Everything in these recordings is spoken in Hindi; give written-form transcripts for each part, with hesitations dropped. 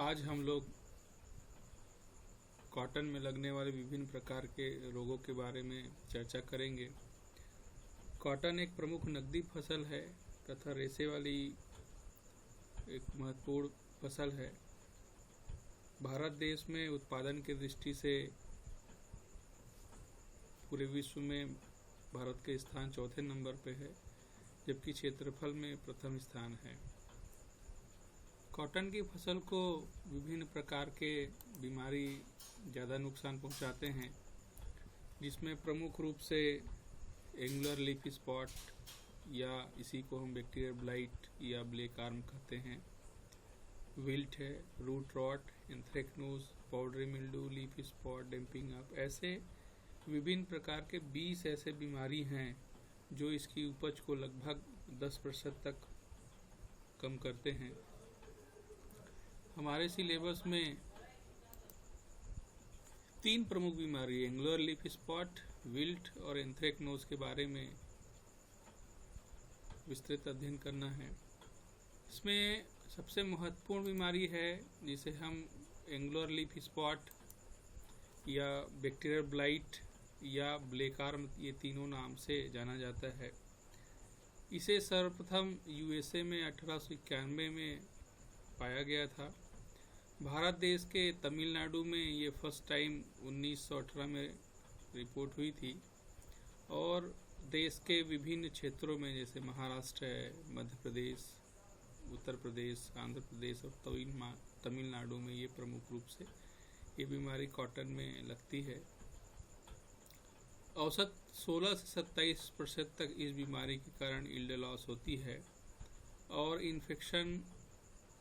आज हम लोग कॉटन में लगने वाले विभिन्न प्रकार के रोगों के बारे में चर्चा करेंगे। कॉटन एक प्रमुख नकदी फसल है तथा रेशे वाली एक महत्वपूर्ण फसल है। भारत देश में उत्पादन की दृष्टि से पूरे विश्व में भारत के स्थान चौथे नंबर पे है, जबकि क्षेत्रफल में प्रथम स्थान है। कॉटन की फसल को विभिन्न प्रकार के बीमारी ज़्यादा नुकसान पहुंचाते हैं, जिसमें प्रमुख रूप से एंगुलर लीफ स्पॉट या इसी को हम बैक्टीरियल ब्लाइट या ब्लैक आर्म कहते हैं, विल्ट है, root rot, anthracnose, powdery mildew, leaf spot, damping up, ऐसे विभिन्न प्रकार के 20 ऐसे बीमारी हैं जो इसकी उपज को लगभग 10% तक कम करते हैं। हमारे सिलेबस में 3 प्रमुख बीमारी एंगुलर लीफ स्पॉट, विल्ट और एंथ्रेक्नोज के बारे में विस्तृत अध्ययन करना है। इसमें सबसे महत्वपूर्ण बीमारी है जिसे हम एंगुलर लीफ स्पॉट या बैक्टीरियल ब्लाइट या ब्लैक आर्म, ये तीनों नाम से जाना जाता है। इसे सर्वप्रथम यूएसए में 1891 में पाया गया था। भारत देश के तमिलनाडु में ये फर्स्ट टाइम 1918 में रिपोर्ट हुई थी और देश के विभिन्न क्षेत्रों में जैसे महाराष्ट्र है, मध्य प्रदेश, उत्तर प्रदेश, आंध्र प्रदेश और तमिलनाडु में ये प्रमुख रूप से ये बीमारी कॉटन में लगती है। औसत 16 से 27% तक इस बीमारी के कारण यील्ड लॉस होती है और इन्फेक्शन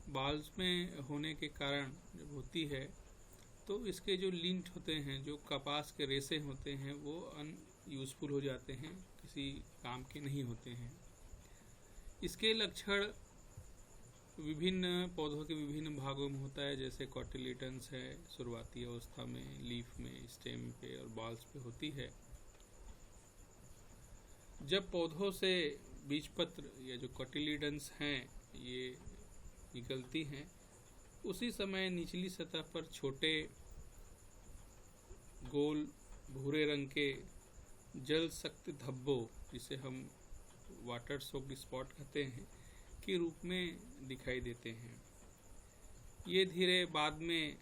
बाल्स में होने के कारण जब होती है तो इसके जो लिंट होते हैं, जो कपास के रेशे होते हैं, वो अनयूजफुल हो जाते हैं, किसी काम के नहीं होते हैं। इसके लक्षण विभिन्न पौधों के विभिन्न भागों में होता है, जैसे कॉटिलिडन्स है, शुरुआती अवस्था में लीफ में, स्टेम पे और बाल्स पे होती है। जब पौधों से बीजपत्र या जो कॉटिलिडन्स हैं ये निकलती हैं, उसी समय निचली सतह पर छोटे गोल भूरे रंग के जल सख्त धब्बों, जिसे हम वाटर सोक्ड स्पॉट कहते हैं, के रूप में दिखाई देते हैं। ये धीरे बाद में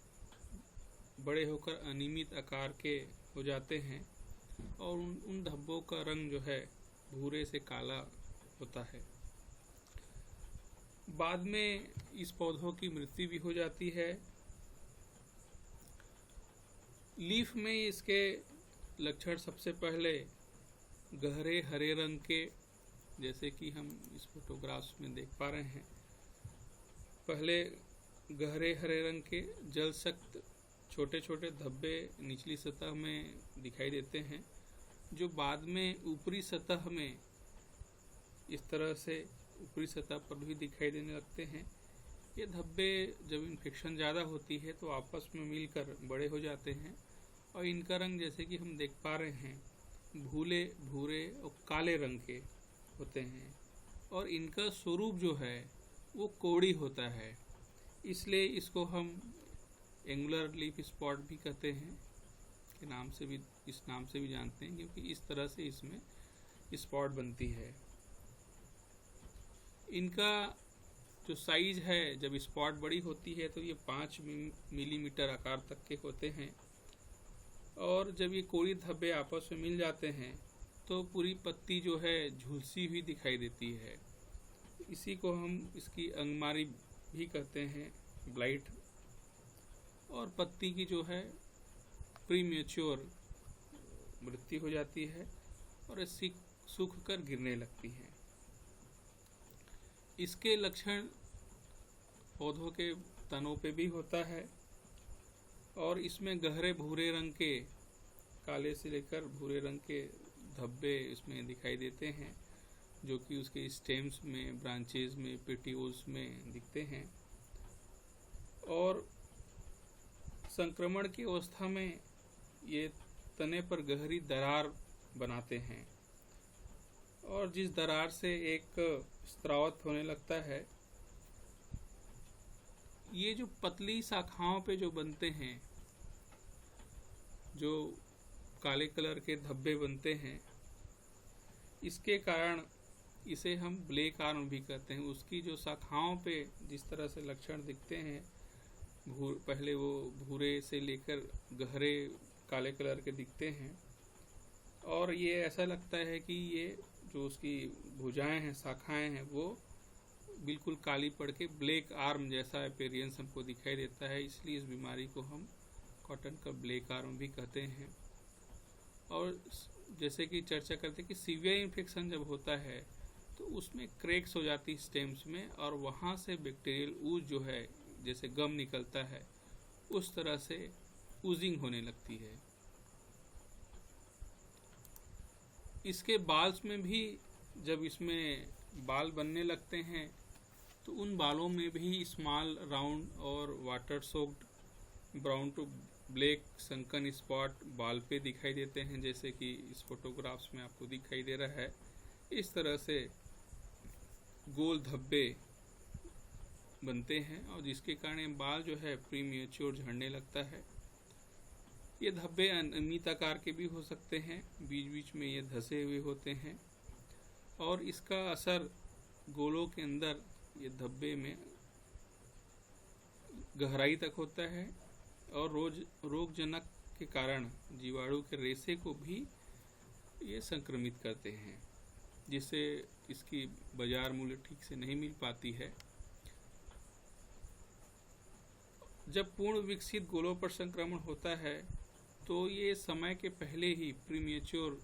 बड़े होकर अनियमित आकार के हो जाते हैं और उन धब्बों का रंग जो है भूरे से काला होता है। बाद में इस पौधों की मृत्यु भी हो जाती है। लीफ में इसके लक्षण सबसे पहले गहरे हरे रंग के, जैसे कि हम इस फोटोग्राफ्स में देख पा रहे हैं, पहले गहरे हरे रंग के जल सख्त छोटे छोटे धब्बे निचली सतह में दिखाई देते हैं, जो बाद में ऊपरी सतह में इस तरह से ऊपरी सतह पर भी दिखाई देने लगते हैं। ये धब्बे जब इन्फेक्शन ज़्यादा होती है तो आपस में मिलकर बड़े हो जाते हैं और इनका रंग जैसे कि हम देख पा रहे हैं भूले भूरे और काले रंग के होते हैं और इनका स्वरूप जो है वो कोड़ी होता है। इसलिए इसको हम एंगुलर लीफ स्पॉट भी कहते हैं, के नाम से भी, इस नाम से भी जानते हैं, क्योंकि इस तरह से इसमें स्पॉट बनती है। इनका जो साइज है, जब स्पॉट बड़ी होती है तो ये 5 मिलीमीटर आकार तक के होते हैं और जब ये कोड़ी धब्बे आपस में मिल जाते हैं तो पूरी पत्ती जो है झुलसी हुई दिखाई देती है। इसी को हम इसकी अंगमारी भी कहते हैं, ब्लाइट, और पत्ती की जो है प्रीमेच्योर मृत्यु हो जाती है और इसकी सूख कर गिरने लगती है। इसके लक्षण पौधों के तनों पे भी होता है और इसमें गहरे भूरे रंग के, काले से लेकर भूरे रंग के धब्बे इसमें दिखाई देते हैं, जो कि उसके स्टेम्स में, ब्रांचेज में, पेटियोल्स में दिखते हैं। और संक्रमण की अवस्था में ये तने पर गहरी दरार बनाते हैं और जिस दरार से एक स्रावत होने लगता है ये जो पतली शाखाओं पे जो बनते हैं, जो काले कलर के धब्बे बनते हैं, इसके कारण इसे हम ब्लैक आर्म भी कहते हैं। उसकी जो शाखाओं पे जिस तरह से लक्षण दिखते हैं, पहले वो भूरे से लेकर गहरे काले कलर के दिखते हैं, और ये ऐसा लगता है कि ये जो उसकी भुजाएं हैं, शाखाएं हैं, वो बिल्कुल काली पड़ के ब्लैक आर्म जैसा अपीयरेंस हमको दिखाई देता है। इसलिए इस बीमारी को हम कॉटन का ब्लैक आर्म भी कहते हैं। और जैसे कि चर्चा करते हैं कि सीवियर इन्फेक्शन जब होता है तो उसमें क्रैक्स हो जाती स्टेम्स में, और वहाँ से बैक्टीरियल ऊज जो है, जैसे गम निकलता है, उस तरह से ऊजिंग होने लगती है। इसके बाल्स में भी जब इसमें बाल बनने लगते हैं तो उन बालों में भी स्मॉल राउंड और water soaked brown to black sunken spot boll पे दिखाई देते हैं, जैसे कि इस फोटोग्राफ्स में आपको दिखाई दे रहा है। इस तरह से गोल धब्बे बनते हैं, और जिसके कारण बाल जो है प्रीमेच्योर झड़ने लगता है। ये धब्बे अनियमित आकार के भी हो सकते हैं, बीच बीच में ये धसे हुए होते हैं, और इसका असर गोलों के अंदर ये धब्बे में गहराई तक होता है, और रोगजनक के कारण जीवाणु के रेशे को भी ये संक्रमित करते हैं, जिससे इसकी बाजार मूल्य ठीक से नहीं मिल पाती है। जब पूर्ण विकसित गोलों पर संक्रमण होता है तो ये समय के पहले ही प्रीमेच्योर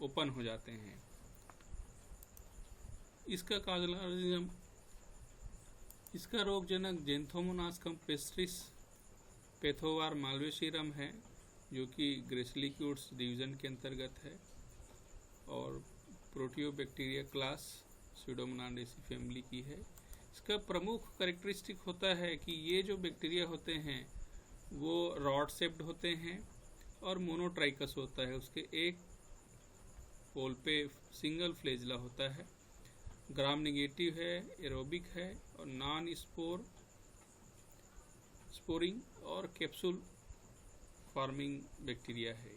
ओपन हो जाते हैं। इसका रोगजनक जेंथोमोनास पेस्ट्रिस पैथोवार माल्वेशियरम है, जो कि ग्रेसिलिक्यूड्स डिवीजन के अंतर्गत है, और प्रोटियोबैक्टीरिया क्लास स्यूडोमोनाडेसी फैमिली की है। इसका प्रमुख कैरेक्टरिस्टिक होता है कि ये जो बैक्टीरिया होते हैं वो रॉड शेप्ड होते हैं और मोनोट्राइकस होता है। उसके एक पोल पे सिंगल फ्लेजला होता है, ग्राम नेगेटिव है, एरोबिक है, और नॉन स्पोरिंग और कैप्सूल फॉर्मिंग बैक्टीरिया है।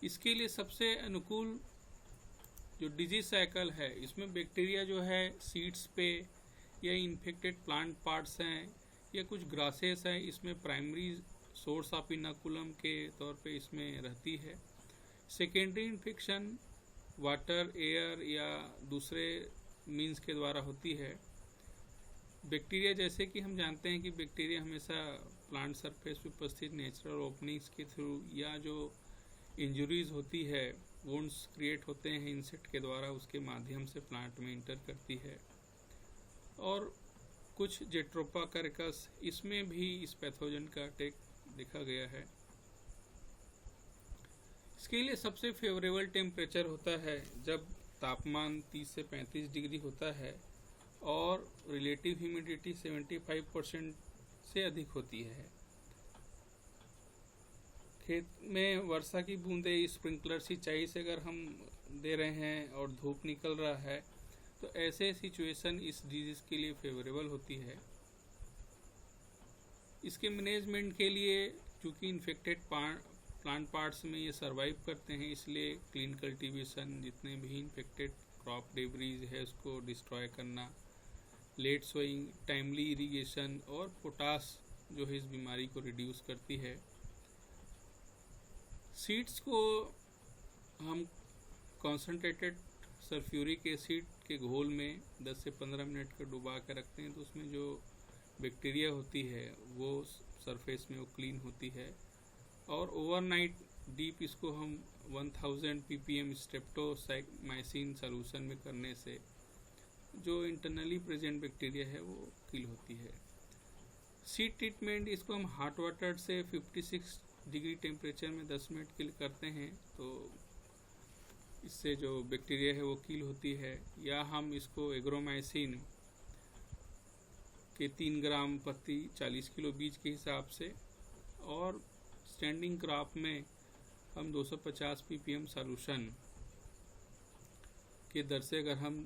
इसके लिए सबसे अनुकूल जो डिजीज साइकिल है, इसमें बैक्टीरिया जो है सीड्स पे या इन्फेक्टेड प्लांट पार्ट्स हैं या कुछ ग्रासेस हैं, इसमें प्राइमरी सोर्स ऑफ इनोकुलम के तौर पे इसमें रहती है। सेकेंडरी इन्फेक्शन वाटर, एयर या दूसरे मीन्स के द्वारा होती है। बैक्टीरिया, जैसे कि हम जानते हैं कि बैक्टीरिया हमेशा प्लांट सरफेस पे उपस्थित नेचुरल ओपनिंग्स के थ्रू या जो इंजुरीज होती है, वुंड्स क्रिएट होते हैं इंसेक्ट के द्वारा, उसके माध्यम से प्लांट में इंटर करती है। और कुछ जेट्रोपा कैरिकस, इसमें भी इस पैथोजन का अटैक देखा गया है। इसके लिए सबसे फेवरेबल टेम्परेचर होता है जब तापमान 30 से 35 डिग्री होता है और रिलेटिव ह्यूमिडिटी 75% से अधिक होती है। खेत में वर्षा की बूंदें स्प्रिंकलर सिंचाई से अगर हम दे रहे हैं और धूप निकल रहा है तो ऐसे सिचुएशन इस डिजीज के लिए फेवरेबल होती है। इसके मैनेजमेंट के लिए, चूँकि इन्फेक्टेड प्लांट पार्ट्स में ये सरवाइव करते हैं, इसलिए क्लीन कल्टीवेशन, जितने भी इन्फेक्टेड क्रॉप डेब्रीज है उसको डिस्ट्रॉय करना, लेट सोइंग, टाइमली इरिगेशन और पोटाश जो है इस बीमारी को रिड्यूस करती है। सीड्स को हम कॉन्सनट्रेटेड सल्फ्यूरिक एसिड के घोल में 10 से 15 मिनट का डुबा कर रखते हैं, तो उसमें जो बैक्टीरिया होती है वो सरफेस में वो क्लीन होती है। और ओवरनाइट डीप इसको हम 1000 ppm स्ट्रेप्टोमाइसिन सॉल्यूशन में करने से जो इंटरनली प्रेजेंट बैक्टीरिया है वो किल होती है। सीड ट्रीटमेंट, इसको हम हॉट वाटर से 56 डिग्री टेम्परेचर में 10 मिनट के लिए करते हैं, तो इससे जो बैक्टीरिया है वो किल होती है। या हम इसको एग्रोमाइसिन के 3 ग्राम प्रति 40 किलो बीज के हिसाब से, और स्टैंडिंग क्रॉप में हम 250 ppm सॉल्यूशन के दर से अगर हम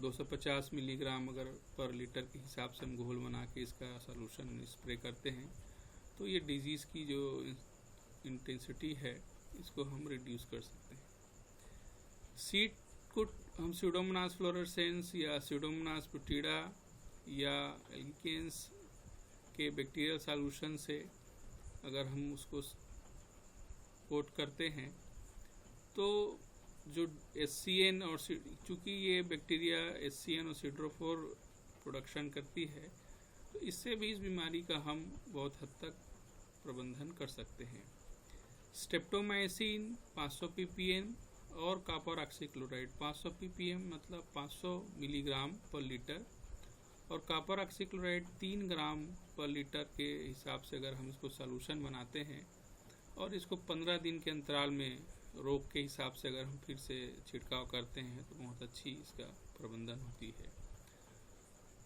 250 मिलीग्राम अगर पर लीटर के हिसाब से हम घोल बना के इसका सॉल्यूशन स्प्रे करते हैं तो ये डिजीज़ की जो इंटेंसिटी है इसको हम रिड्यूस कर सकते हैं। सीड को हम स्यूडोमोनास फ्लोरेसेंस या स्यूडोमोनास पुटीडा या एल्गिकेंस के बैक्टीरियल सॉल्यूशन से अगर हम उसको कोट करते हैं तो जो SCN और चूँकि ये बैक्टीरिया SCN और सिड्रोफोर प्रोडक्शन करती है तो इससे भी इस बीमारी का हम बहुत हद तक प्रबंधन कर सकते हैं। स्ट्रेप्टोमाइसिन 500 ppm और कॉपर ऑक्सीक्लोराइड 500 ppm मतलब 500 मिलीग्राम पर लीटर और कॉपर ऑक्सीक्लोराइड 3 ग्राम पर लीटर के हिसाब से अगर हम इसको सॉल्यूशन बनाते हैं और इसको 15 दिन के अंतराल में रोग के हिसाब से अगर हम फिर से छिड़काव करते हैं तो बहुत अच्छी इसका प्रबंधन होती है।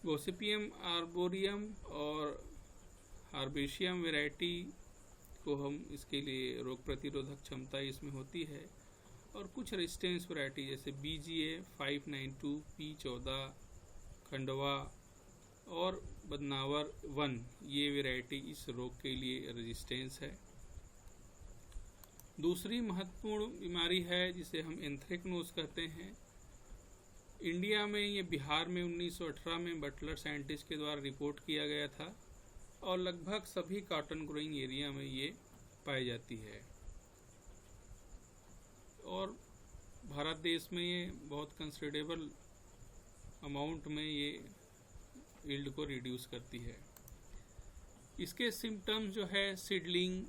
गोसिपियम आर्बोरियम और हार्बेशियम वैरायटी को हम इसके लिए रोग प्रतिरोधक क्षमता इसमें होती है और कुछ रेजिस्टेंस वैरायटी जैसे BGA 592 P14 खंडवा और बदनावर 1 ये वैरायटी इस रोग के लिए रेजिस्टेंस है। दूसरी महत्वपूर्ण बीमारी है जिसे हम एंथ्रेक्नोज कहते हैं। इंडिया में ये बिहार में 1918 में बटलर साइंटिस्ट के द्वारा रिपोर्ट किया गया था और लगभग सभी कॉटन ग्रोइंग एरिया में ये पाई जाती है और भारत देश में ये बहुत कंसिडरेबल अमाउंट में ये यील्ड को रिड्यूस करती है। इसके सिम्टम्स जो है सीडलिंग,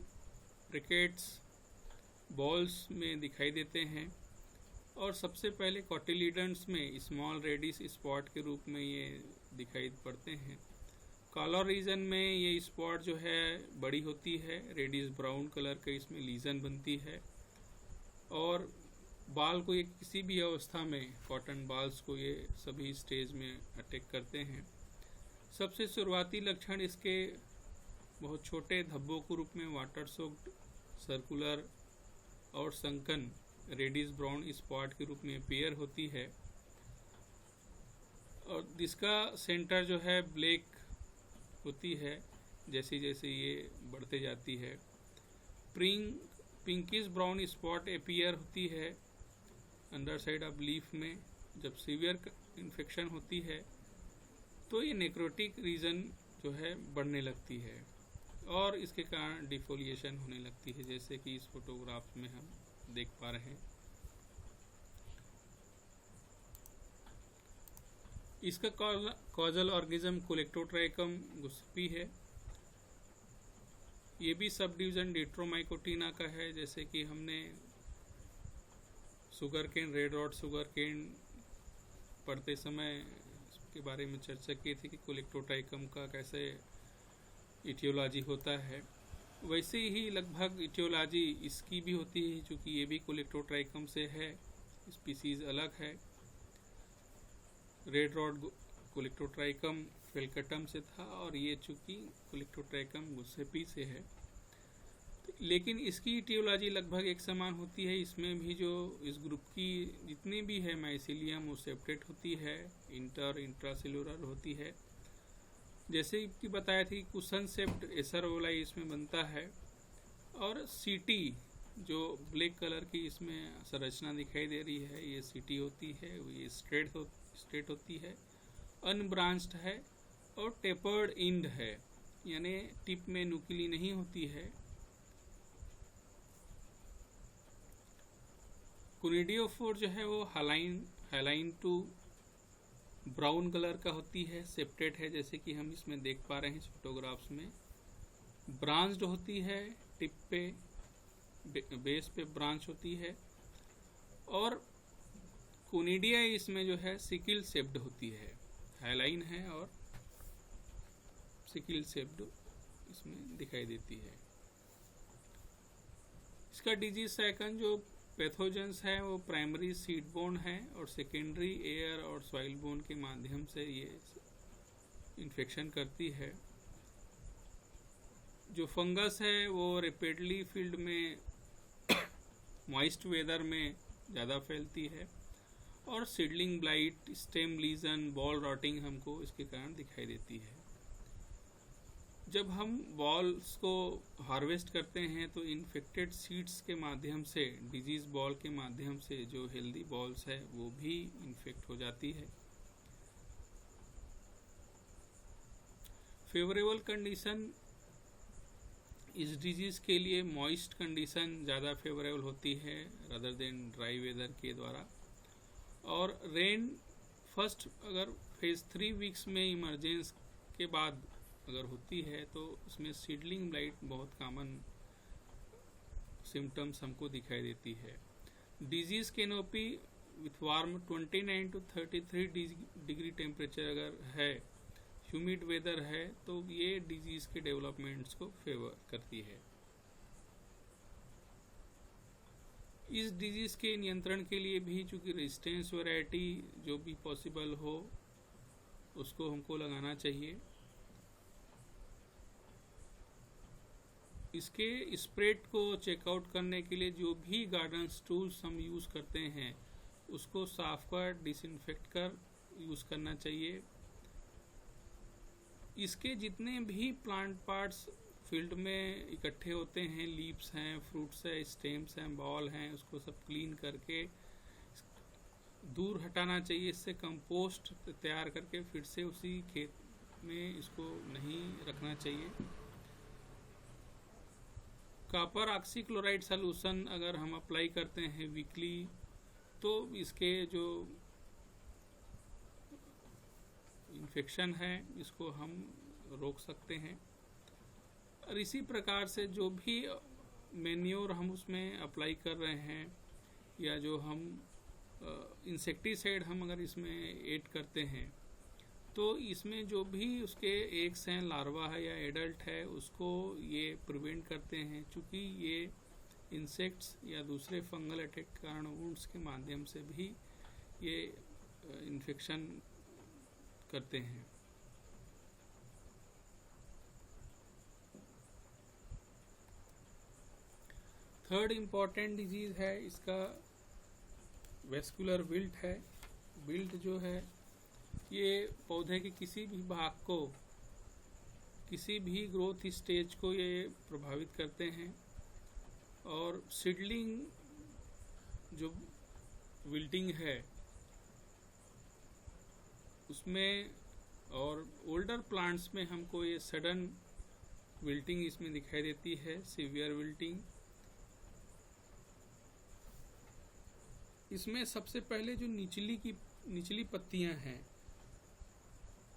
रिकेट्स, बॉल्स में दिखाई देते हैं और सबसे पहले कॉटिलीडन्स में स्मॉल रेडिश स्पॉट के रूप में ये दिखाई पड़ते हैं। कॉलर रीजन में ये स्पॉट जो है बड़ी होती है, रेडिश ब्राउन कलर का इसमें लीजन बनती है और बाल को ये किसी भी अवस्था में कॉटन बाल्स को ये सभी स्टेज में अटैक करते हैं। सबसे शुरुआती लक्षण इसके बहुत छोटे धब्बों के रूप में वाटर सोक्ड सर्कुलर और संकन रेडिश ब्राउन स्पॉट के रूप में अपीयर होती है और जिसका सेंटर जो है ब्लैक होती है जैसे जैसे ये बढ़ते जाती है। पिंकिश ब्राउन स्पॉट अपीयर होती है अंडर साइड ऑफ लीफ में। जब सीवियर इन्फेक्शन होती है तो ये नेक्रोटिक रीजन जो है बढ़ने लगती है और इसके कारण डिफोलिएशन होने लगती है जैसे कि इस फोटोग्राफ में हम देख पा रहे हैं। इसका कॉजल ऑर्गेनिज्म कोलेक्टोट्राइकम गुस्पी है। ये भी सब डिवीजन डिट्रोमाइकोटिना का है। जैसे कि हमने sugar cane, red rot sugar cane पढ़ते समय इसके बारे में चर्चा की थी कि कोलेक्टोट्राइकम का कैसे इटियोलॉजी होता है, वैसे ही लगभग इटियोलॉजी इसकी भी होती है क्योंकि ये भी कोलेक्टोट्राइकम से है, स्पीसीज अलग है। रेड रॉड कोलेक्टोट्राइकम फेल्कटम से था और ये चूँकि कोलेक्टोट्राइकम गुस्सेपी से है, लेकिन इसकी इटियोलॉजी लगभग एक समान होती है। इसमें भी जो इस ग्रुप की जितनी भी है माइसिलियम वो सेपरेट होती है, इंट्रासेलुलर होती है। जैसे कि बताया थी कुशन सेप्ट एसरओलाई इसमें बनता है और सीटी जो ब्लैक कलर की इसमें संरचना दिखाई दे रही है ये सीटी होती है, ये स्ट्रेट होती है, अनब्रांच्ड है और टेपर्ड इंड है, यानी टिप में नुकीली नहीं होती है। कुनिडियोफोर जो है वो हालाइन टू ब्राउन कलर का होती है, सेप्टेट है जैसे कि हम इसमें देख पा रहे हैं इस फोटोग्राफ्स में। ब्रांच्ड होती है, टिप पे बेस पे ब्रांच होती है और कोनिडिया इसमें जो है सिकिल शेप्ड होती है, हाइलाइन है और सिकिल शेप्ड इसमें दिखाई देती है। इसका डिजीज साइकन जो पैथोजेंस है वो प्राइमरी सीड बोर्न है और सेकेंडरी एयर और सॉइल बोर्न के माध्यम से ये इन्फेक्शन करती है। जो फंगस है वो रैपिडली फील्ड में मॉइस्ट वेदर में ज़्यादा फैलती है और seedling blight, stem lesion, boll rotting हमको इसके कारण दिखाई देती है। जब हम बॉल्स को हार्वेस्ट करते हैं तो इन्फेक्टेड सीड्स के माध्यम से, डिजीज बॉल के माध्यम से जो हेल्दी बॉल्स है वो भी इन्फेक्ट हो जाती है। फेवरेबल कंडीशन इस डिजीज के लिए मॉइस्ट कंडीशन ज़्यादा फेवरेबल होती है रदर देन ड्राई वेदर के द्वारा। और रेन फर्स्ट अगर फेज 3 वीक्स में इमरजेंस के बाद अगर होती है तो उसमें सीडलिंग ब्लाइट बहुत कॉमन सिम्टम्स हमको दिखाई देती है। Disease canopy with warm 29 to 33 degree temperature अगर है, ह्यूमिड वेदर है, तो ये डिजीज के डेवलपमेंट्स को फेवर करती है। इस डिजीज के नियंत्रण के लिए भी चूंकि रेजिस्टेंस वैरायटी जो भी पॉसिबल हो उसको हमको लगाना चाहिए। इसके स्प्रेड को चेकआउट करने के लिए जो भी गार्डन टूल्स हम यूज़ करते हैं उसको साफ कर, डिसइंफेक्ट कर यूज़ करना चाहिए। इसके जितने भी प्लांट पार्ट्स फील्ड में इकट्ठे होते हैं, लीव्स हैं, फ्रूट्स हैं, स्टेम्स हैं, बॉल हैं, उसको सब क्लीन करके दूर हटाना चाहिए। इससे कंपोस्ट तैयार करके फिर से उसी खेत में इसको नहीं रखना चाहिए। कॉपर ऑक्सीक्लोराइड सॉल्यूशन अगर हम अप्लाई करते हैं वीकली तो इसके जो इन्फेक्शन है इसको हम रोक सकते हैं। और इसी प्रकार से जो भी मैन्योर हम उसमें अप्लाई कर रहे हैं या जो हम इंसेक्टिसाइड हम अगर इसमें ऐड करते हैं तो इसमें जो भी उसके एग्स हैं, लार्वा है या एडल्ट है, उसको ये प्रिवेंट करते हैं। चूँकि ये इंसेक्ट्स या दूसरे फंगल अटैक के कारण वुंड्स के माध्यम से भी ये इन्फेक्शन करते हैं। थर्ड इम्पॉर्टेंट डिजीज है इसका वेस्कुलर विल्ट है। विल्ट जो है ये पौधे के किसी भी भाग को, किसी भी ग्रोथ स्टेज को ये प्रभावित करते हैं। और सीडलिंग जो विल्टिंग है उसमें और ओल्डर प्लांट्स में हमको ये सडन विल्टिंग इसमें दिखाई देती है, सीवियर विल्टिंग। इसमें सबसे पहले जो निचली पत्तियां हैं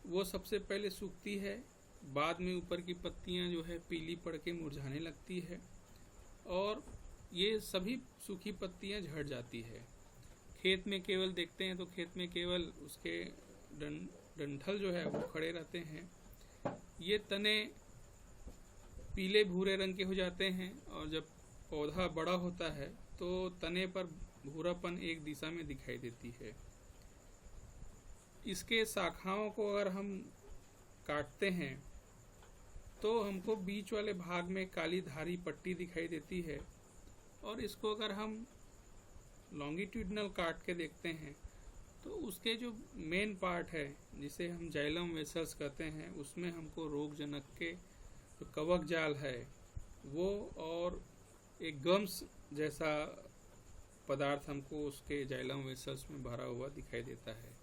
वो सबसे पहले सूखती है, बाद में ऊपर की पत्तियां जो है पीली पड़ के मुरझाने लगती है और ये सभी सूखी पत्तियां झड़ जाती है। खेत में केवल देखते हैं तो खेत में केवल उसके डंठल जो है वो खड़े रहते हैं। ये तने पीले भूरे रंग के हो जाते हैं और जब पौधा बड़ा होता है तो तने पर भूरापन एक दिशा में दिखाई देती है। इसके शाखाओं को अगर हम काटते हैं तो हमको बीच वाले भाग में काली धारी पट्टी दिखाई देती है और इसको अगर हम लॉन्गिट्यूडनल काट के देखते हैं तो उसके जो मेन पार्ट है जिसे हम जाइलम वेसल्स कहते हैं उसमें हमको रोगजनक के जो कवक जाल है वो और एक गम्स जैसा पदार्थ हमको उसके जाइलम वेसल्स में भरा हुआ दिखाई देता है।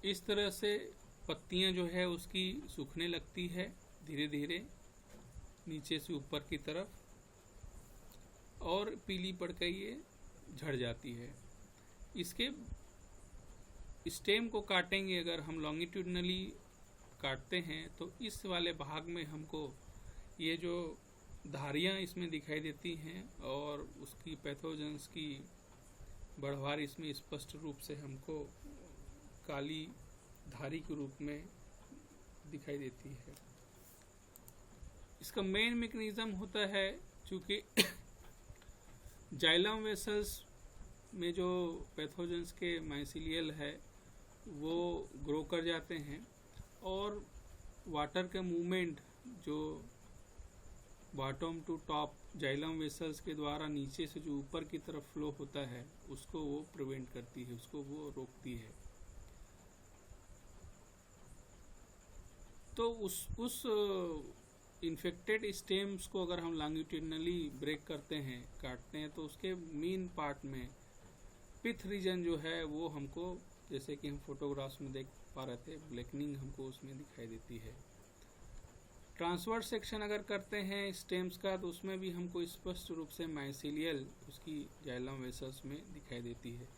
इस तरह से पत्तियां जो है उसकी सूखने लगती है धीरे धीरे नीचे से ऊपर की तरफ और पीली पड़कर ये झड़ जाती है। इसके स्टेम को काटेंगे अगर हम लॉन्गिट्यूडनली काटते हैं तो इस वाले भाग में हमको ये जो धारियां इसमें दिखाई देती हैं और उसकी पैथोजेंस की बढ़वार इसमें स्पष्ट रूप से हमको काली धारी के रूप में दिखाई देती है। इसका मेन मैकेनिज्म होता है चूँकि जाइलम वेसल्स में जो पैथोजेंस के माइसिलियल है वो ग्रो कर जाते हैं। और वाटर का मूवमेंट जो bottom to top xylem vessels के द्वारा नीचे से जो ऊपर की तरफ फ्लो होता है उसको वो प्रिवेंट करती है, उसको वो रोकती है। तो उस इन्फेक्टेड स्टेम्स को अगर हम लॉन्गिट्यूडनली ब्रेक करते हैं, काटते हैं, तो उसके मेन पार्ट में पिथ रीजन जो है वो हमको, जैसे कि हम फोटोग्राफ्स में देख पा रहे थे, ब्लैकनिंग हमको उसमें दिखाई देती है। ट्रांसवर्स सेक्शन अगर करते हैं स्टेम्स का तो उसमें भी हमको स्पष्ट रूप से माइसीलियल उसकी जाइलम वेसल्स में दिखाई देती है।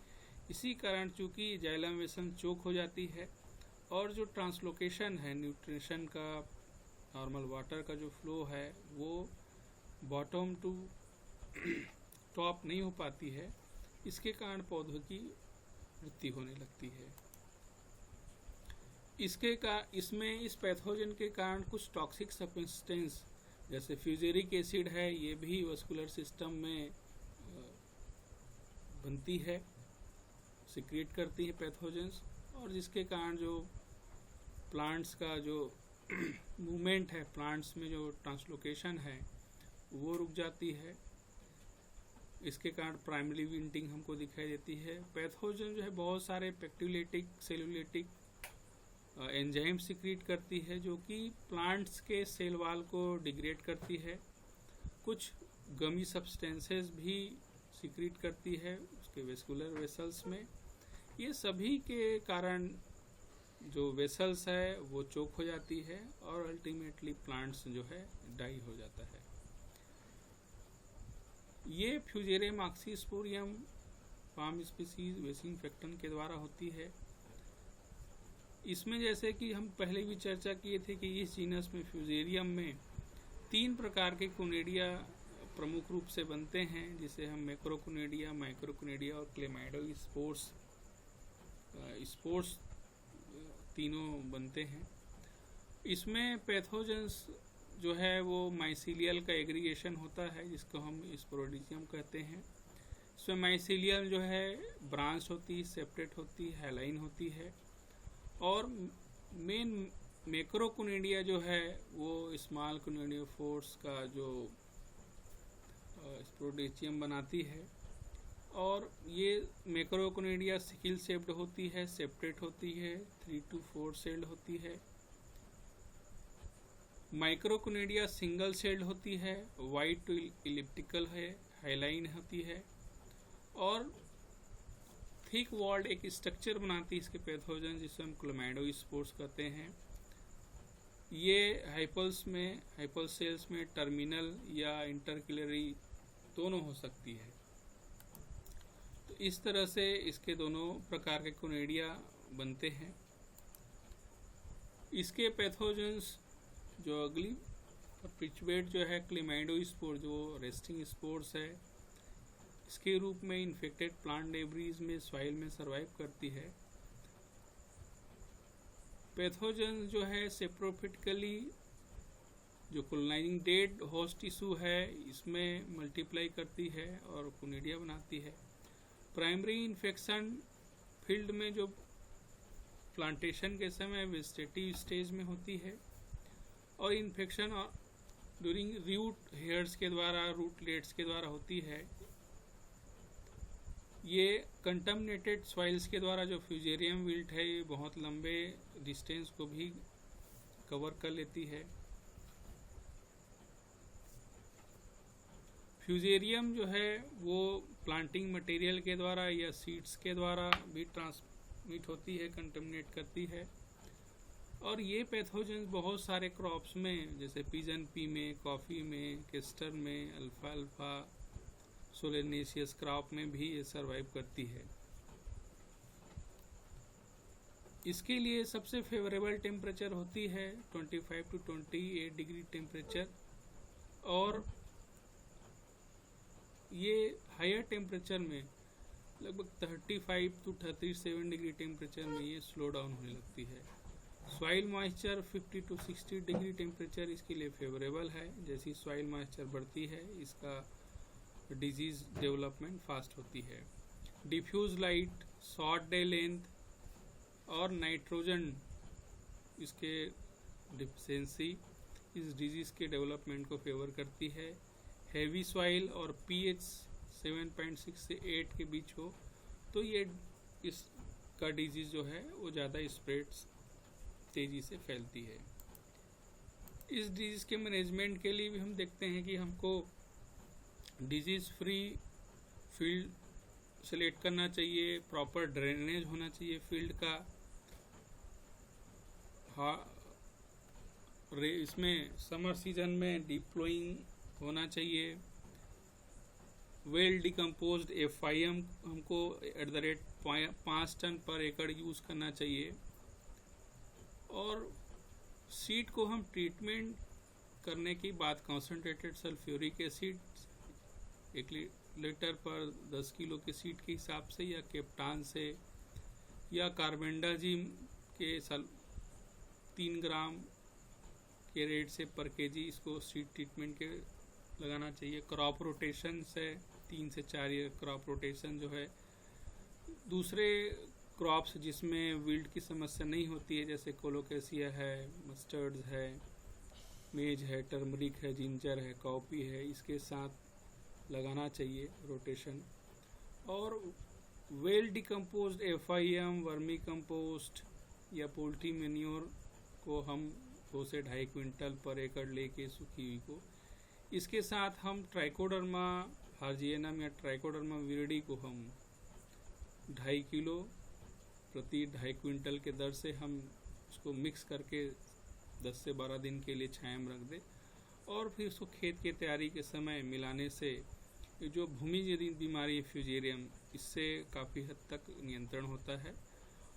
इसी कारण चूंकि जाइलम वेसल चोक हो जाती है और जो ट्रांसलोकेशन है न्यूट्रिशन का, नॉर्मल वाटर का जो फ्लो है वो बॉटम टू टॉप नहीं हो पाती है, इसके कारण पौधों की मृत्यु होने लगती है। इसमें इस पैथोजन के कारण कुछ टॉक्सिक सब्सटेंस जैसे फ्यूजेरिक एसिड है, ये भी वस्कुलर सिस्टम में बनती है, सिक्रेट करती है पैथोजेंस, और जिसके कारण जो प्लांट्स का जो मूवमेंट है, प्लांट्स में जो ट्रांसलोकेशन है वो रुक जाती है। इसके कारण प्राइमरी विंटिंग हमको दिखाई देती है। पैथोजन जो है बहुत सारे पेक्टिलेटिक, सेलुलेटिक एंजाइम सिक्रीट करती है जो कि प्लांट्स के सेल वाल को डिग्रेड करती है। कुछ गमी सब्सटेंसेस भी सिक्रीट करती है उसके वेस्कुलर वेसल्स में। ये सभी के कारण जो वेसल्स है वो चोक हो जाती है और अल्टीमेटली प्लांट्स जो है डाई हो जाता है। ये फ्यूजेरियम ऑक्सीस्पोरियम पाम स्पीसीज वेसिंफेक्टन के द्वारा होती है। इसमें जैसे कि हम पहले भी चर्चा किए थे कि इस जीनस में फ्यूजेरियम में 3 प्रकार के कोनेडिया प्रमुख रूप से बनते हैं, जिसे हम मैक्रोकोनेडिया, माइक्रोकोनेडिया और स्पोर्स तीनों बनते हैं। इसमें पैथोजेंस जो है वो माइसीलियल का एग्रीगेशन होता है जिसको हम स्पोरोडिजियम कहते हैं। इसमें माइसीलियल जो है ब्रांच होती, सेपरेट होती, हैलाइन होती है, और मेन मैक्रोकोनेडिया जो है वो स्मॉल कोनेडियोफोर्स का जो स्पोरोडिजियम बनाती है। और ये मैक्रोकोनेडिया सिकिल शेप्ड होती है, सेपरेट होती है, 3 to 4 सेल्ड होती है। माइक्रोकोनेडिया सिंगल सेल्ड होती है, वाइट टू इलिप्टिकल है, हाईलाइन होती है, और थिक वॉल्ड एक स्ट्रक्चर बनाती है इसके पैथोजन जिसे हम क्लोमाइडोस्पोर्स कहते हैं। ये हाइपल सेल्स में टर्मिनल या इंटरक्युलरी दोनों हो सकती है। तो इस तरह से इसके दोनों प्रकार के कोनेडिया बनते हैं। इसके पैथोजेंस जो अगली परपिचुएट जो है क्लेमाइडोस्पोर जो रेस्टिंग स्पोर्स है, इसके रूप में इन्फेक्टेड प्लांट डेब्रीज में सॉइल में सर्वाइव करती है। पैथोजन जो है सेप्रोफिटिकली जो कोलोनाइजिंग डेड होस्ट टिश्यू है इसमें मल्टीप्लाई करती है और कोनेडिया बनाती है। प्राइमरी इन्फेक्शन फील्ड में जो प्लांटेशन के समय वेजिटेटिव स्टेज में होती है, और इन्फेक्शन ड्यूरिंग रूट हेयर्स के द्वारा, रूटलेट्स के द्वारा होती है। ये कंटामिनेटेड सॉइल्स के द्वारा जो फ्यूजेरियम विल्ट है ये बहुत लंबे डिस्टेंस को भी कवर कर लेती है। फ्यूजेरियम जो है वो प्लांटिंग मटेरियल के द्वारा या सीड्स के द्वारा भी ट्रांसमिट होती है, कंटामिनेट करती है। और ये पैथोजेंस बहुत सारे क्रॉप्स में जैसे पिजन पी में, कॉफ़ी में, केस्टर में, अल्फाल्फा, सोलेनेसियस क्रॉप में भी ये सर्वाइव करती है। इसके लिए सबसे फेवरेबल टेम्परेचर होती है 25 to 28 डिग्री टेम्परेचर, और ये हायर टेम्परेचर में लगभग 35 to 37 डिग्री टेम्परेचर में ये स्लो डाउन होने लगती है। Soil moisture 50 to 60 degree temperature इसके लिए फेवरेबल है। जैसी सॉइल मॉइस्चर बढ़ती है इसका डिजीज डेवलपमेंट फास्ट होती है। Diffuse light, short day length और नाइट्रोजन इसके डिफिशिएंसी, इस डिजीज़ के डेवलपमेंट को फेवर करती है। हैवी सॉइल और पीएच 7.6 से 8 के बीच हो तो ये इसका डिजीज़ जो है वो ज़्यादा स्प्रेड तेज़ी से फैलती है। इस डिजीज़ के मैनेजमेंट के लिए भी हम देखते हैं कि हमको डिजीज़ फ्री फील्ड सेलेक्ट करना चाहिए, प्रॉपर ड्रेनेज होना चाहिए फील्ड का, इसमें समर सीजन में डिप्लोइंग होना चाहिए, वेल डिकम्पोज्ड FIM हमको @ 5 टन पर एकड़ यूज़ करना चाहिए। और सीड को हम ट्रीटमेंट करने के बाद कंसंट्रेटेड सल्फ्यूरिक एसिड 1 लीटर पर 10 किलो के सीड के हिसाब से या कैप्टान से या कार्बेंडाजिम के 3 ग्राम के रेट से पर केजी इसको सीड ट्रीटमेंट के लगाना चाहिए। क्रॉप रोटेशन से 3 से 4 ईयर क्रॉप रोटेशन जो है दूसरे क्रॉप्स जिसमें विल्ट की समस्या नहीं होती है, जैसे कोलोकेसिया है, मस्टर्ड है, मेज है, टर्मरिक है, जिंजर है, कॉफी है, इसके साथ लगाना चाहिए रोटेशन। और well decomposed FIM, vermi compost या पोल्ट्री मैन्योर को हम 2 से 2.5 क्विंटल पर एकड़ लेके सूखी हुई को, इसके साथ हम ट्राइकोडर्मा हार्जिएनम या ट्राइकोडर्मा विरिडी को हम 2.5 किलो प्रति 2.5 क्विंटल के दर से हम उसको मिक्स करके 10 से 12 दिन के लिए छाया में रख दें और फिर उसको खेत की तैयारी के समय मिलाने से जो भूमिजनित बीमारी फ्यूजेरियम, इससे काफ़ी हद तक नियंत्रण होता है।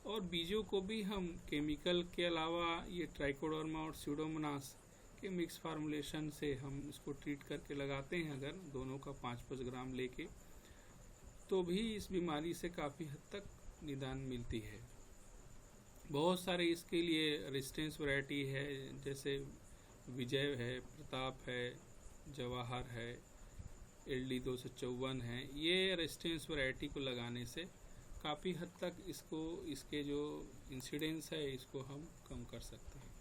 और बीजों को भी हम केमिकल के अलावा ये ट्राइकोडर्मा और स्यूडोमोनास के मिक्स फार्मूलेशन से हम इसको ट्रीट करके लगाते हैं, अगर दोनों का 5-5 ग्राम लेके, तो भी इस बीमारी से काफ़ी हद तक निदान मिलती है। बहुत सारे इसके लिए रेजिस्टेंस वैरायटी है, जैसे विजय है, प्रताप है, जवाहर है, LD 254 है। ये रेजिस्टेंस वैरायटी को लगाने से काफ़ी हद तक इसके जो इंसिडेंस है इसको हम कम कर सकते हैं।